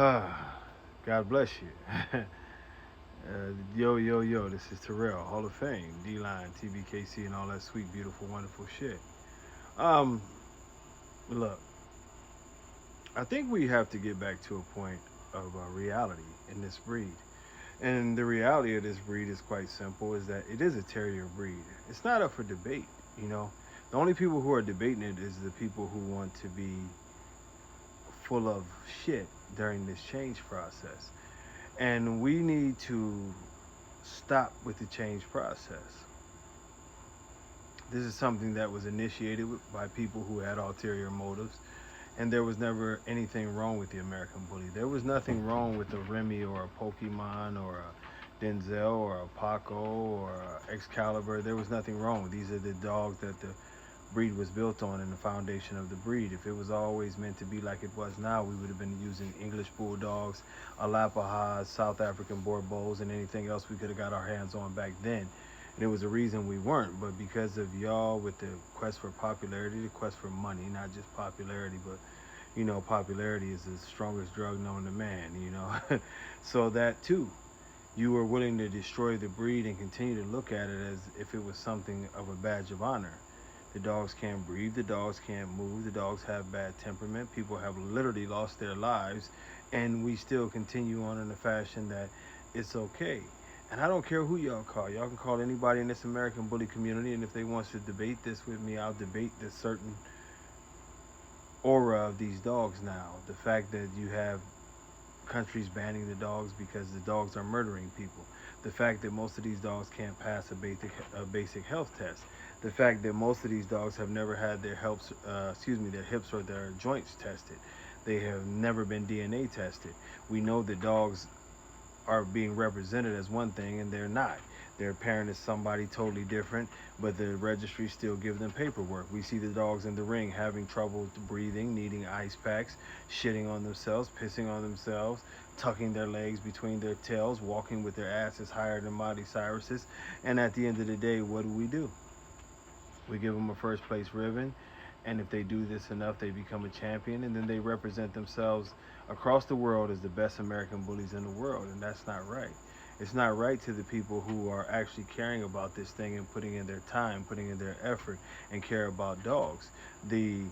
God bless you. Yo, this is Terrell, Hall of Fame, D-Line, TBKC, and all that sweet, beautiful, wonderful shit. Um, Look, I think we have to get back to a point of reality in this breed. And the reality of this breed is quite simple, is that it is a terrier breed. It's not up for debate, you know. The only people who are debating it is the people who want to be full of shit during this change process. And we need to stop with the change process. This is something that was initiated by people who had ulterior motives, and there was never anything wrong with the American Bully. There was nothing wrong with a Remy or a Pokemon or a Denzel or a Paco or a Excalibur. There was nothing wrong. These are the dogs that the breed was built on and the foundation of the breed. If it was always meant to be like it was now, we would have been using English Bulldogs, Alapahas, South African Borbos, and anything else we could have got our hands on back then. And it was a reason we weren't, but because of y'all with the quest for popularity, the quest for money, not just popularity, but popularity is the strongest drug known to man, So that too, you were willing to destroy the breed and continue to look at it as if it was something of a badge of honor. The dogs can't breathe, the dogs can't move, the dogs have bad temperament, people have literally lost their lives, and we still continue on in a fashion that it's okay. And I don't care who y'all call. Y'all can call anybody in this American Bully community, and if they want to debate this with me, I'll debate this certain aura of these dogs now. The fact that you have countries banning the dogs because the dogs are murdering people. The fact that most of these dogs can't pass a basic health test. The fact that most of these dogs have never had their hips or their joints tested. They have never been DNA tested. We know that dogs are being represented as one thing and they're not. Their parent is somebody totally different, but the registry still give them paperwork. We see the dogs in the ring having trouble breathing, needing ice packs, shitting on themselves, pissing on themselves, tucking their legs between their tails, walking with their asses higher than Miley Cyrus's. And at the end of the day, what do? We give them a first place ribbon, and if they do this enough, they become a champion, and then they represent themselves across the world as the best American bullies in the world, and that's not right. It's not right to the people who are actually caring about this thing and putting in their time, putting in their effort, and care about dogs. The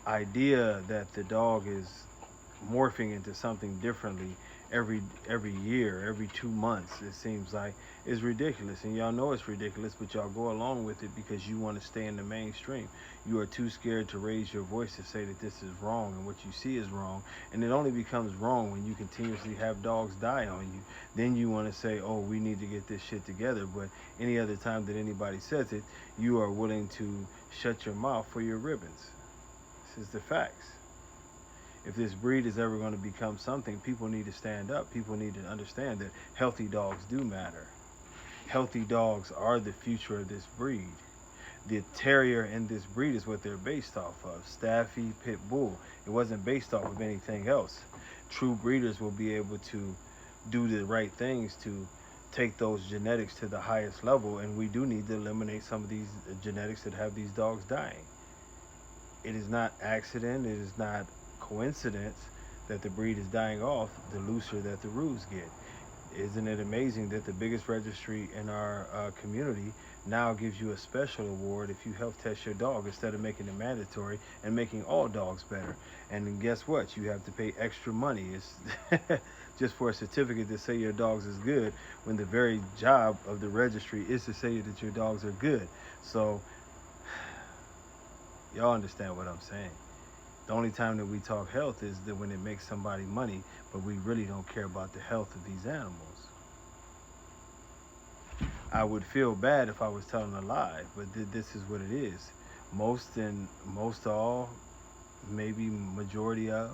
idea that the dog is morphing into something differently every year, every 2 months, it seems like, is ridiculous. And y'all know it's ridiculous, but y'all go along with it because you want to stay in the mainstream. You are too scared to raise your voice to say that this is wrong and what you see is wrong. And it only becomes wrong when you continuously have dogs die on you. Then you want to say, oh, we need to get this shit together. But any other time that anybody says it, you are willing to shut your mouth for your ribbons. This is the facts. If this breed is ever going to become something, people need to stand up. People need to understand that healthy dogs do matter. Healthy dogs are the future of this breed. The terrier in this breed is what they're based off of. Staffy, Pit Bull. It wasn't based off of anything else. True breeders will be able to do the right things to take those genetics to the highest level, and we do need to eliminate some of these genetics that have these dogs dying. It is not accident, it is not coincidence that the breed is dying off the looser that the roos get. Isn't it amazing that the biggest registry in our community now gives you a special award if you health test your dog instead of making it mandatory and making all dogs better? And then guess what? You have to pay extra money. It's just for a certificate to say your dogs is good, when the very job of the registry is to say that your dogs are good. So y'all understand what I'm saying. The only time that we talk health is that when it makes somebody money, but we really don't care about the health of these animals. I would feel bad if I was telling a lie, but this is what it is. Most all, maybe majority of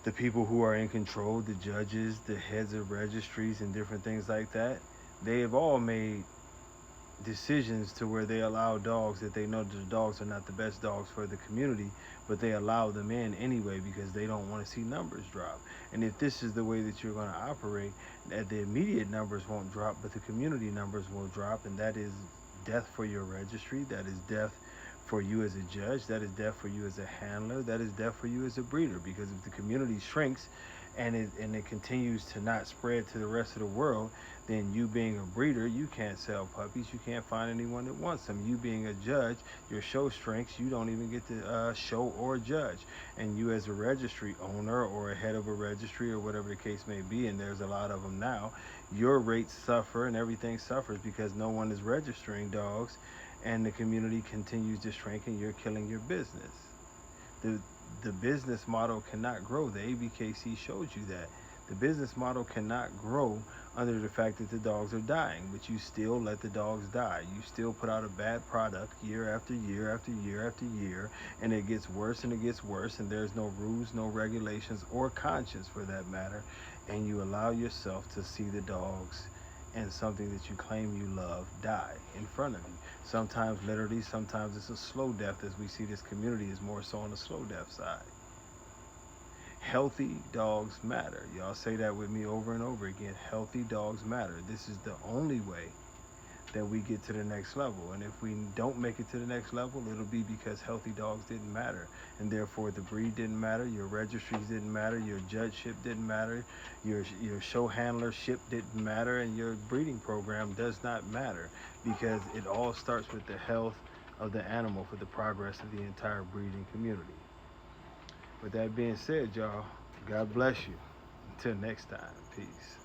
the people who are in control, the judges, the heads of registries and different things like that, they have all made decisions to where they allow dogs that they know the dogs are not the best dogs for the community, but they allow them in anyway because they don't want to see numbers drop. And if this is the way that you're going to operate, that the immediate numbers won't drop, but the community numbers will drop, and that is death for your registry, that is death for you as a judge, that is death for you as a handler, that is death for you as a breeder. Because if the community shrinks and it continues to not spread to the rest of the world, then you being a breeder, you can't sell puppies, you can't find anyone that wants them. You being a judge, your show shrinks, you don't even get to show or judge. And you as a registry owner or a head of a registry or whatever the case may be, and there's a lot of them now, your rates suffer and everything suffers because no one is registering dogs, and the community continues to shrink and you're killing your business. The business model cannot grow. The ABKC showed you that. The business model cannot grow under the fact that the dogs are dying, but you still let the dogs die. You still put out a bad product year after year after year after year, and it gets worse and it gets worse, and there's no rules, no regulations, or conscience for that matter, and you allow yourself to see the dogs and something that you claim you love die in front of you. Sometimes literally, sometimes it's a slow death, as we see this community is more so on the slow death side. Healthy dogs matter. Y'all say that with me over and over again. Healthy dogs matter. This is the only way that we get to the next level. And if we don't make it to the next level, it'll be because healthy dogs didn't matter. And therefore the breed didn't matter, your registries didn't matter, your judgeship didn't matter, your show handlership didn't matter, and your breeding program does not matter, because it all starts with the health of the animal for the progress of the entire breeding community. With that being said, y'all, God bless you. Until next time, peace.